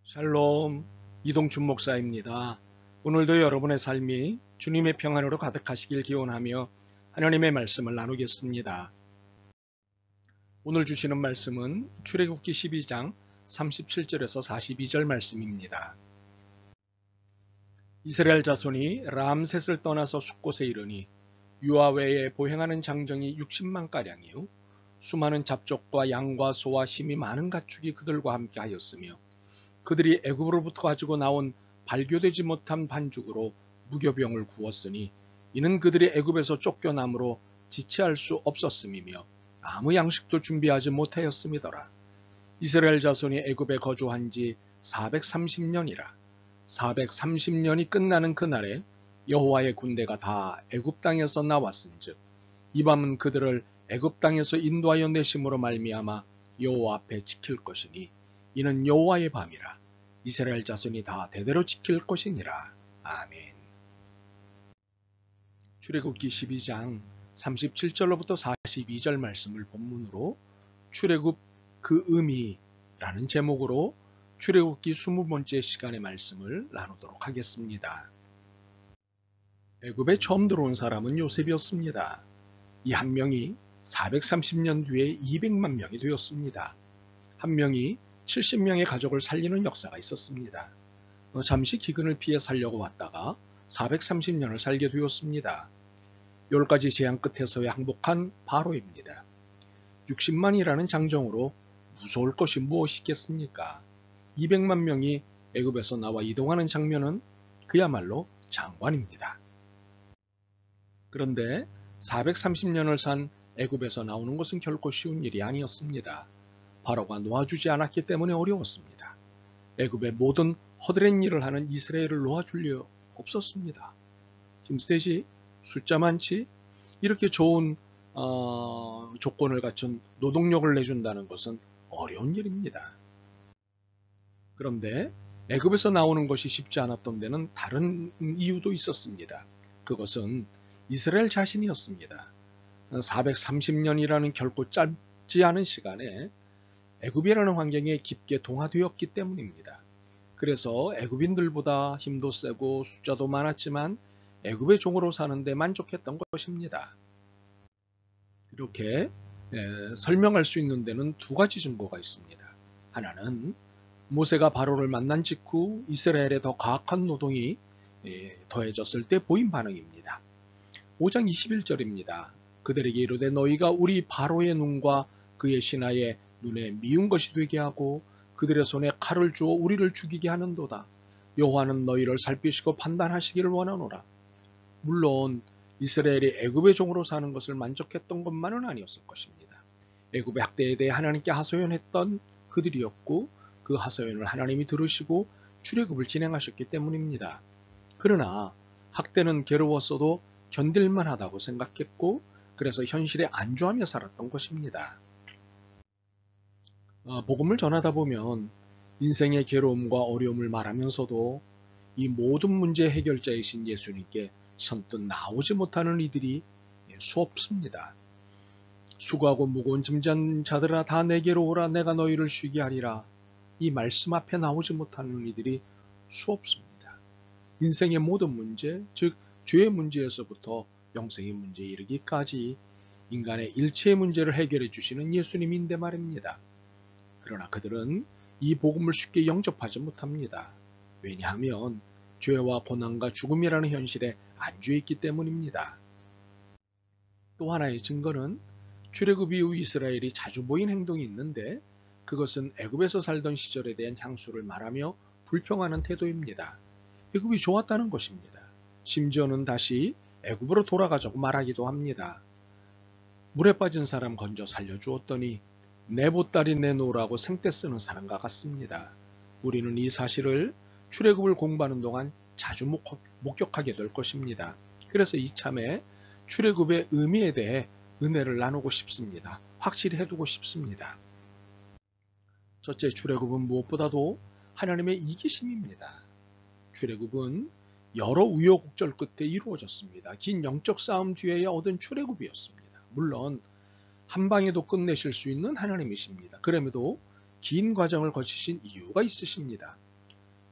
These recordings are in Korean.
샬롬, 이동춘 목사입니다. 오늘도 여러분의 삶이 주님의 평안으로 가득하시길 기원하며 하나님의 말씀을 나누겠습니다. 오늘 주시는 말씀은 출애굽기 12장 37절에서 42절 말씀입니다. 이스라엘 자손이 람셋을 떠나서 숫곳에 이르니 유아 외에 보행하는 장정이 60만가량이요 수많은 잡족과 양과 소와 힘이 많은 가축이 그들과 함께 하였으며 그들이 애굽으로부터 가지고 나온 발교되지 못한 반죽으로 무교병을 구웠으니 이는 그들이 애굽에서 쫓겨남으로 지체할 수 없었음이며 아무 양식도 준비하지 못하였음이더라. 이스라엘 자손이 애굽에 거주한 지 430년이라. 430년이 끝나는 그날에 여호와의 군대가 다 애굽 땅에서 나왔은즉 이 밤은 그들을 애굽 땅에서 인도하여 내심으로 말미암아 여호와 앞에 지킬 것이니 이는 여호와의 밤이라. 이스라엘 자손이 다 대대로 지킬 것이니라. 아멘. 출애굽기 12장 37절로부터 42절 말씀을 본문으로 출애굽 그 의미라는 제목으로 출애굽기 20번째 시간의 말씀을 나누도록 하겠습니다. 애굽에 처음 들어온 사람은 요셉이었습니다. 이 한 명이 430년 뒤에 200만 명이 되었습니다. 한 명이 70명의 가족을 살리는 역사가 있었습니다. 잠시 기근을 피해 살려고 왔다가 430년을 살게 되었습니다. 10가지 재앙 끝에서야 항복한 바로입니다. 60만이라는 장정으로 무서울 것이 무엇이겠습니까? 200만 명이 애굽에서 나와 이동하는 장면은 그야말로 장관입니다. 그런데 430년을 산 애굽에서 나오는 것은 결코 쉬운 일이 아니었습니다. 바로가 놓아주지 않았기 때문에 어려웠습니다. 애굽의 모든 허드렛 일을 하는 이스라엘을 놓아줄 리 없었습니다. 힘세지, 숫자 많지, 이렇게 좋은 조건을 갖춘 노동력을 내준다는 것은 어려운 일입니다. 그런데 애굽에서 나오는 것이 쉽지 않았던 데는 다른 이유도 있었습니다. 그것은 이스라엘 자신이었습니다. 430년이라는 결코 짧지 않은 시간에 애굽이라는 환경에 깊게 동화되었기 때문입니다. 그래서 애굽인들보다 힘도 세고 숫자도 많았지만 애굽의 종으로 사는데 만족했던 것입니다. 이렇게 설명할 수 있는 데는 두 가지 증거가 있습니다. 하나는 모세가 바로를 만난 직후 이스라엘에 더 가악한 노동이 더해졌을 때 보인 반응입니다. 5장 21절입니다. 그들에게 이르되 너희가 우리 바로의 눈과 그의 신하의 눈에 미운 것이 되게 하고 그들의 손에 칼을 주어 우리를 죽이게 하는도다. 여호와는 너희를 살피시고 판단하시기를 원하노라. 물론 이스라엘이 애굽의 종으로 사는 것을 만족했던 것만은 아니었을 것입니다. 애굽의 학대에 대해 하나님께 하소연했던 그들이었고 그 하소연을 하나님이 들으시고 출애굽을 진행하셨기 때문입니다. 그러나 학대는 괴로웠어도 견딜만 하다고 생각했고 그래서 현실에 안주하며 살았던 것입니다. 복음을 전하다 보면 인생의 괴로움과 어려움을 말하면서도 이 모든 문제 해결자이신 예수님께 선뜻 나오지 못하는 이들이 수없습니다. 수고하고 무거운 짐진 자들아 다 내게로 오라 내가 너희를 쉬게 하리라. 이 말씀 앞에 나오지 못하는 이들이 수없습니다. 인생의 모든 문제, 즉 죄의 문제에서부터 영생의 문제에 이르기까지 인간의 일체의 문제를 해결해 주시는 예수님인데 말입니다. 그러나 그들은 이 복음을 쉽게 영접하지 못합니다. 왜냐하면 죄와 고난과 죽음이라는 현실에 안주해 있기 때문입니다. 또 하나의 증거는 출애굽 이후 이스라엘이 자주 보인 행동이 있는데 그것은 애굽에서 살던 시절에 대한 향수를 말하며 불평하는 태도입니다. 애굽이 좋았다는 것입니다. 심지어는 다시 애굽으로 돌아가자고 말하기도 합니다. 물에 빠진 사람 건져 살려주었더니 내 보따리 내놓으라고 생떼 쓰는 사람과 같습니다. 우리는 이 사실을 출애굽을 공부하는 동안 자주 목격하게 될 것입니다. 그래서 이참에 출애굽의 의미에 대해 은혜를 나누고 싶습니다. 확실히 해두고 싶습니다. 첫째, 출애굽은 무엇보다도 하나님의 이기심입니다. 출애굽은 여러 우여곡절 끝에 이루어졌습니다. 긴 영적 싸움 뒤에야 얻은 출애굽이었습니다. 물론 한 방에도 끝내실 수 있는 하나님이십니다. 그럼에도 긴 과정을 거치신 이유가 있으십니다.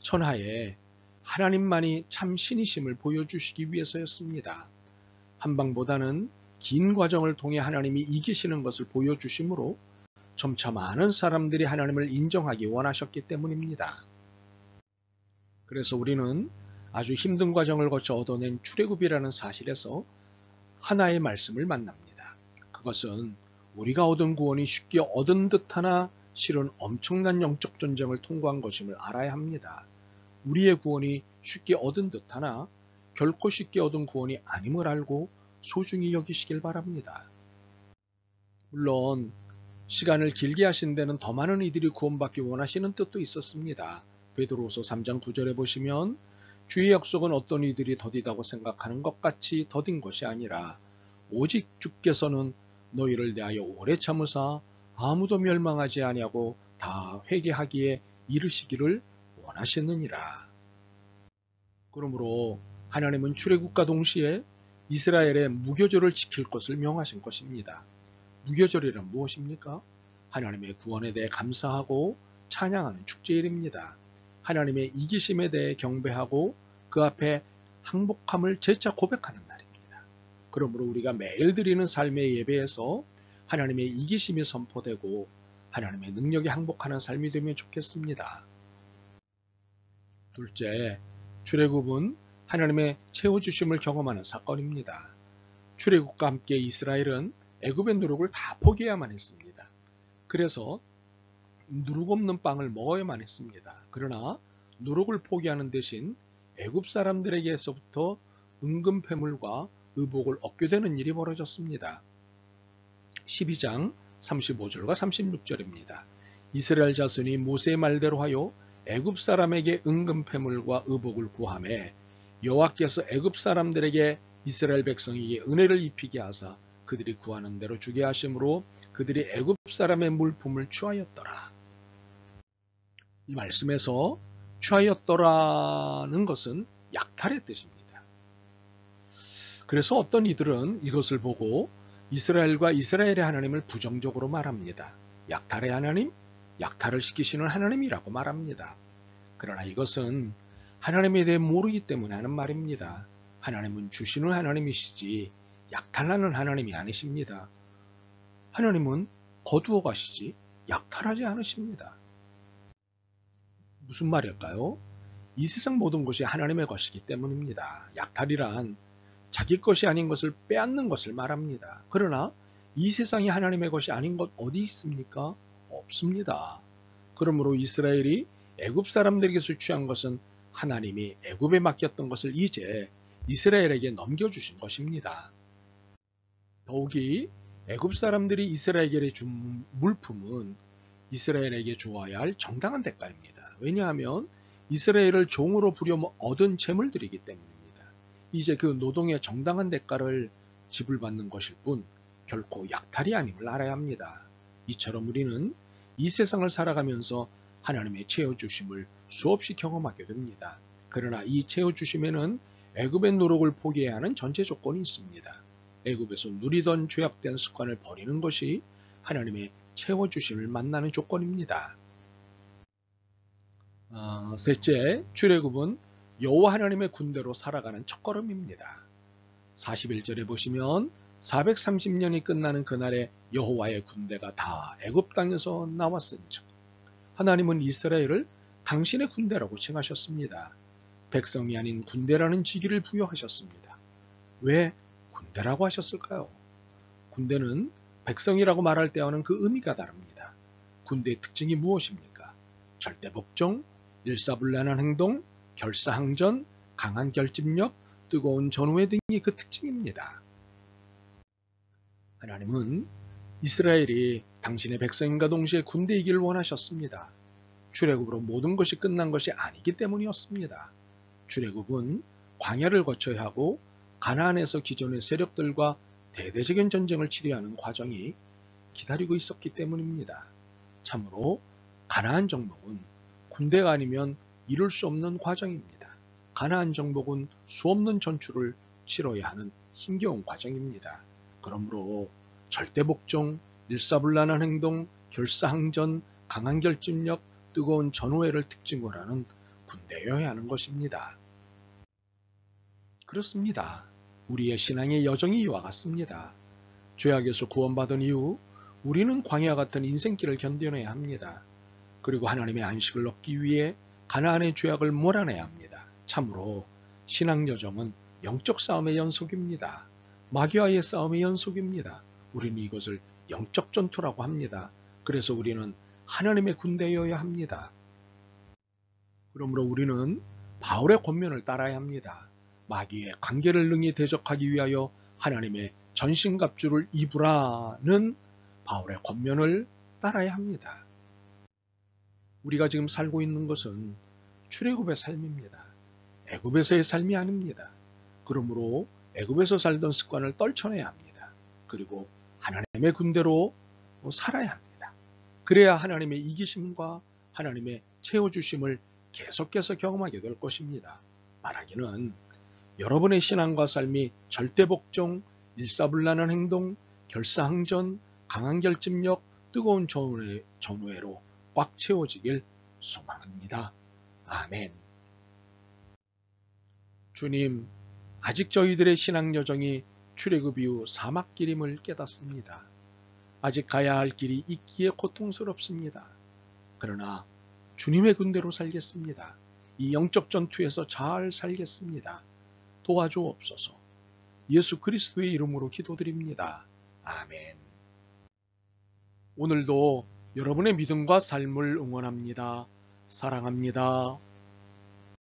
천하에 하나님만이 참 신이심을 보여주시기 위해서였습니다. 한방보다는 긴 과정을 통해 하나님이 이기시는 것을 보여주시므로 점차 많은 사람들이 하나님을 인정하기 원하셨기 때문입니다. 그래서 우리는 아주 힘든 과정을 거쳐 얻어낸 출애굽이라는 사실에서 하나의 말씀을 만납니다. 그것은 우리가 얻은 구원이 쉽게 얻은 듯하나 실은 엄청난 영적 전쟁을 통과한 것임을 알아야 합니다. 우리의 구원이 쉽게 얻은 듯하나 결코 쉽게 얻은 구원이 아님을 알고 소중히 여기시길 바랍니다. 물론 시간을 길게 하신 데는 더 많은 이들이 구원받기 원하시는 뜻도 있었습니다. 베드로후서 3장 9절에 보시면 주의 약속은 어떤 이들이 더디다고 생각하는 것 같이 더딘 것이 아니라 오직 주께서는 너희를 대하여 오래 참으사 아무도 멸망하지 아니하고 다 회개하기에 이르시기를 원하셨느니라. 그러므로 하나님은 출애굽과 동시에 이스라엘의 무교절을 지킬 것을 명하신 것입니다. 무교절이란 무엇입니까? 하나님의 구원에 대해 감사하고 찬양하는 축제일입니다. 하나님의 이기심에 대해 경배하고 그 앞에 항복함을 재차 고백하는 날입니다. 그러므로 우리가 매일 드리는 삶의 예배에서 하나님의 이기심이 선포되고 하나님의 능력에 항복하는 삶이 되면 좋겠습니다. 둘째, 출애굽은 하나님의 채워주심을 경험하는 사건입니다. 출애굽과 함께 이스라엘은 애굽의 누룩을 다 포기해야만 했습니다. 그래서 누룩 없는 빵을 먹어야만 했습니다. 그러나 누룩을 포기하는 대신 애굽 사람들에게서부터 은금패물과 의복을 얻게 되는 일이 벌어졌습니다. 12장 35절과 36절입니다. 이스라엘 자손이 모세의 말대로 하여 애굽 사람에게 은금패물과 의복을 구하매 여호와께서 애굽 사람들에게 이스라엘 백성에게 은혜를 입히게 하사 그들이 구하는 대로 주게 하심으로 그들이 애굽 사람의 물품을 취하였더라. 이 말씀에서 취하였더라는 것은 약탈의 뜻입니다. 그래서 어떤 이들은 이것을 보고 이스라엘과 이스라엘의 하나님을 부정적으로 말합니다. 약탈의 하나님, 약탈을 시키시는 하나님이라고 말합니다. 그러나 이것은 하나님에 대해 모르기 때문에 하는 말입니다. 하나님은 주시는 하나님이시지 약탈하는 하나님이 아니십니다. 하나님은 거두어 가시지 약탈하지 않으십니다. 무슨 말일까요? 이 세상 모든 것이 하나님의 것이기 때문입니다. 약탈이란 자기 것이 아닌 것을 빼앗는 것을 말합니다. 그러나 이 세상이 하나님의 것이 아닌 것 어디 있습니까? 없습니다. 그러므로 이스라엘이 애굽 사람들에게서 취한 것은 하나님이 애굽에 맡겼던 것을 이제 이스라엘에게 넘겨주신 것입니다. 더욱이 애굽 사람들이 이스라엘에게 준 물품은 이스라엘에게 주어야 할 정당한 대가입니다. 왜냐하면 이스라엘을 종으로 부려 얻은 재물들이기 때문입니다. 이제 그 노동의 정당한 대가를 지불받는 것일 뿐 결코 약탈이 아님을 알아야 합니다. 이처럼 우리는 이 세상을 살아가면서 하나님의 채워주심을 수없이 경험하게 됩니다. 그러나 이 채워주심에는 애굽의 노력을 포기해야 하는 전제 조건이 있습니다. 애굽에서 누리던 죄악된 습관을 버리는 것이 하나님의 채워주심을 만나는 조건입니다. 셋째, 출애굽은 여호와 하나님의 군대로 살아가는 첫걸음입니다. 41절에 보시면 430년이 끝나는 그날에 여호와의 군대가 다 애굽 땅에서 나왔은즉 하나님은 이스라엘을 당신의 군대라고 칭하셨습니다. 백성이 아닌 군대라는 직위를 부여하셨습니다. 왜 군대라고 하셨을까요? 군대는 백성이라고 말할 때와는 그 의미가 다릅니다. 군대의 특징이 무엇입니까? 절대 복종, 일사불란한 행동, 결사항전, 강한 결집력, 뜨거운 전후회 등이 그 특징입니다. 하나님은 이스라엘이 당신의 백성인과 동시에 군대이기를 원하셨습니다. 출애굽으로 모든 것이 끝난 것이 아니기 때문이었습니다. 출애굽은 광야를 거쳐야 하고 가나안에서 기존의 세력들과 대대적인 전쟁을 치료하는 과정이 기다리고 있었기 때문입니다. 참으로 가나안 정복은 군대가 아니면 이룰 수 없는 과정입니다. 가나안 정복은 수없는 전투를 치러야 하는 힘겨운 과정입니다. 그러므로 절대복종, 일사불란한 행동, 결사항전, 강한 결집력, 뜨거운 전후회를 특징으로 하는 군대여야 하는 것입니다. 그렇습니다. 우리의 신앙의 여정이 이와 같습니다. 죄악에서 구원받은 이후 우리는 광야 같은 인생길을 견뎌내야 합니다. 그리고 하나님의 안식을 얻기 위해 가나안의 죄악을 몰아내야 합니다. 참으로 신앙 여정은 영적 싸움의 연속입니다. 마귀와의 싸움의 연속입니다. 우리는 이것을 영적 전투라고 합니다. 그래서 우리는 하나님의 군대여야 합니다. 그러므로 우리는 바울의 권면을 따라야 합니다. 마귀의 관계를 능히 대적하기 위하여 하나님의 전신갑주를 입으라는 바울의 권면을 따라야 합니다. 우리가 지금 살고 있는 것은 출애굽의 삶입니다. 애굽에서의 삶이 아닙니다. 그러므로 애굽에서 살던 습관을 떨쳐내야 합니다. 그리고 하나님의 군대로 살아야 합니다. 그래야 하나님의 이기심과 하나님의 채워주심을 계속해서 경험하게 될 것입니다. 말하기는 여러분의 신앙과 삶이 절대복종, 일사불란한 행동, 결사항전, 강한 결집력, 뜨거운 전우회로 꽉 채워지길 소망합니다. 아멘. 주님, 아직 저희들의 신앙 여정이 출애굽 이후 사막길임을 깨닫습니다. 아직 가야 할 길이 있기에 고통스럽습니다. 그러나 주님의 군대로 살겠습니다. 이 영적 전투에서 잘 살겠습니다. 도와주옵소서. 예수 그리스도의 이름으로 기도드립니다. 아멘. 오늘도 여러분의 믿음과 삶을 응원합니다. 사랑합니다.